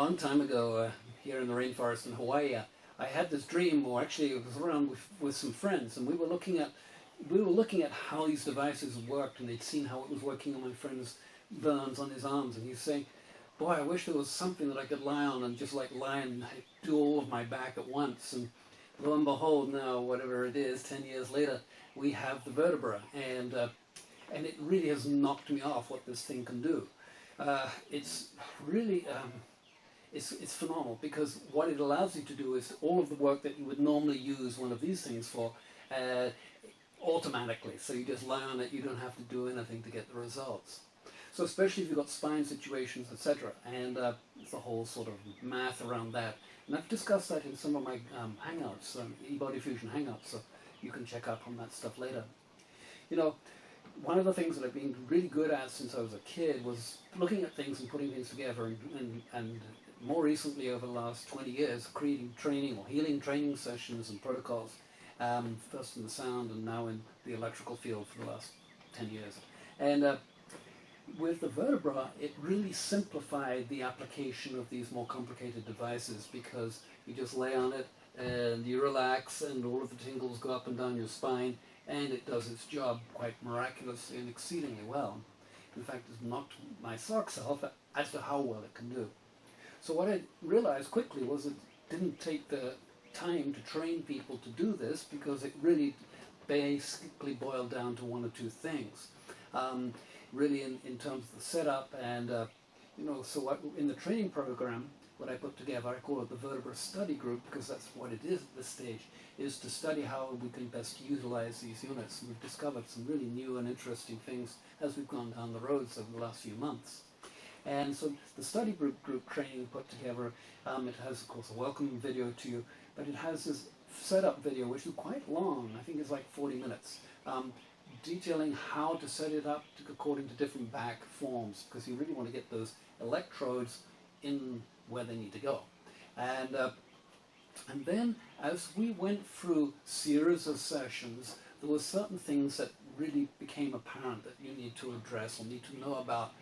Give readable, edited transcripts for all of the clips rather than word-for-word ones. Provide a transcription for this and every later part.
long time ago, here in the rainforest in Hawaii, I had this dream, or actually it was around with some friends, and we were looking at how these devices worked, and they'd seen how it was working on my friend's burns on his arms, and he's saying, boy, I wish there was something that I could lie on and just like lie and do all of my back at once. And lo and behold, now, whatever it is, 10 years later, we have the vertebra, and it really has knocked me off what this thing can do. It's really, it's phenomenal, because what it allows you to do is all of the work that you would normally use one of these things for, automatically. So you just lie on it, you don't have to do anything to get the results. So especially if you've got spine situations, etc. And it's a whole sort of math around that. And I've discussed that in some of my hangouts, eBody Fusion hangouts, so you can check up on that stuff later. You know, one of the things that I've been really good at since I was a kid was looking at things and putting things together, and more recently over the last 20 years, creating training or healing training sessions and protocols, first in the sound and now in the electrical field for the last 10 years. And with the vertebra, it really simplified the application of these more complicated devices, because you just lay on it and you relax and all of the tingles go up and down your spine, and it does its job quite miraculously and exceedingly well. In fact, it's knocked my socks off as to how well it can do. So what I realized quickly was it didn't take the time to train people to do this, because it really basically boiled down to one or two things. Really in terms of the setup, and you know, so what, in the training program, what I put together, I call it the Vertebra Study Group, because that's what it is at this stage, is to study how we can best utilize these units. And we've discovered some really new and interesting things as we've gone down the roads over the last few months. And so the study group training put together, it has, of course, a welcome video to you, but it has this setup video, which is quite long. I think it's like 40 minutes. Detailing how to set it up according to different back forms, because you really want to get those electrodes in where they need to go. And then as we went through series of sessions, there were certain things that really became apparent that you need to address or need to know about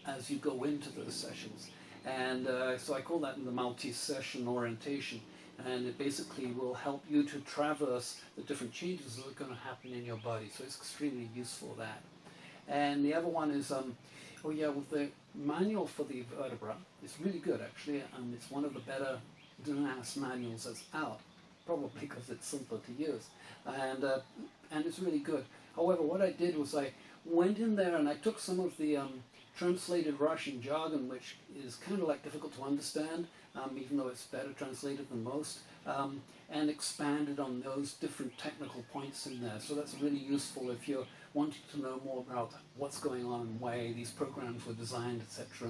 as you go into those sessions. And so I call that the multi-session orientation. And it basically will help you to traverse the different changes that are going to happen in your body. So it's extremely useful, that. And the other one is, oh yeah, with the manual for the vertebra, it's really good actually, and it's one of the better DENAS manuals that's out, probably because it's simpler to use. And it's really good. However, what I did was I went in there and I took some of the translated Russian jargon, which is kind of like difficult to understand, even though it's better translated than most, and expanded on those different technical points in there. So that's really useful if you're wanting to know more about what's going on and why these programs were designed, etc.,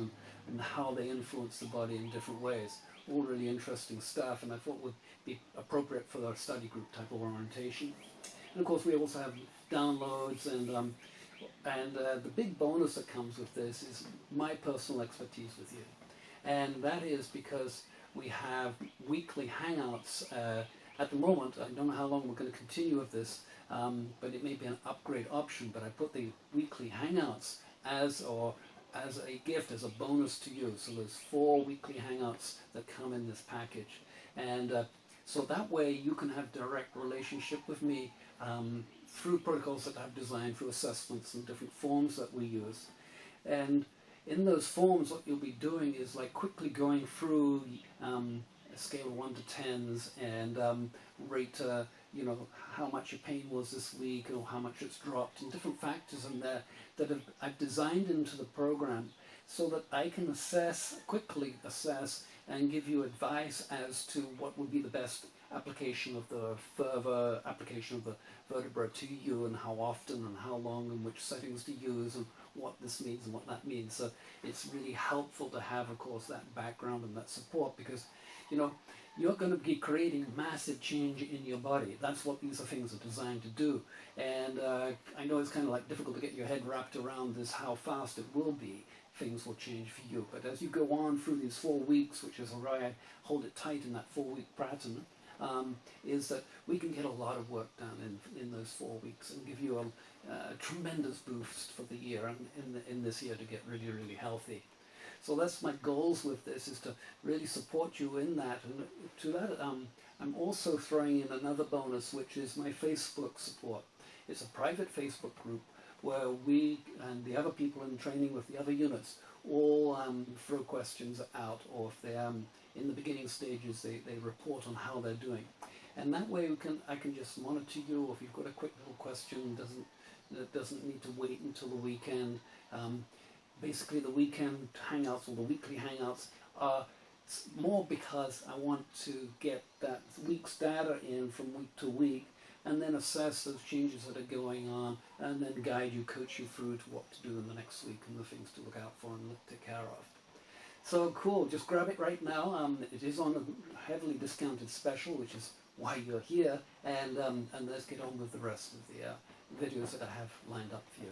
and how they influence the body in different ways. All really interesting stuff, and I thought would be appropriate for our study group type of orientation. And of course, we also have downloads, and the big bonus that comes with this is my personal expertise with you. And that is because we have weekly hangouts. At the moment, I don't know how long we're going to continue with this, but it may be an upgrade option, but I put the weekly hangouts as a gift, as a bonus to you. So there's 4 weekly hangouts that come in this package. And so that way you can have direct relationship with me through protocols that I've designed, through assessments and different forms that we use. And in those forms, what you'll be doing is like quickly going through a scale of 1 to 10s and rate, you know, how much your pain was this week or how much it's dropped, and different factors in there that I've designed into the program so that I can quickly assess and give you advice as to what would be the best application of the further application of the vertebra to you, and how often and how long and which settings to use and what this means and what that means. So it's really helpful to have, of course, that background and that support, because, you know, you're going to be creating massive change in your body. That's what these things are designed to do. And I know it's kind of like difficult to get your head wrapped around this, how fast it will be. Things will change for you. But as you go on through these 4 weeks, which is why I hold it tight in that 4-week pattern, is that we can get a lot of work done in those 4 weeks and give you a tremendous boost for the year and in this year to get really, really healthy. So that's my goals with this, is to really support you in that. And to that, I'm also throwing in another bonus, which is my Facebook support. It's a private Facebook group where we and the other people in training with the other units all throw questions out, or if they're in the beginning stages, they report on how they're doing. And that way I can just monitor you, or if you've got a quick little question, that doesn't need to wait until the weekend. Basically, the weekend hangouts or the weekly hangouts are more because I want to get that week's data in from week to week, and then assess those changes that are going on, and then guide you, coach you through to what to do in the next week and the things to look out for and take care of. So cool, just grab it right now. It is on a heavily discounted special, which is why you're here, and let's get on with the rest of the videos that I have lined up for you.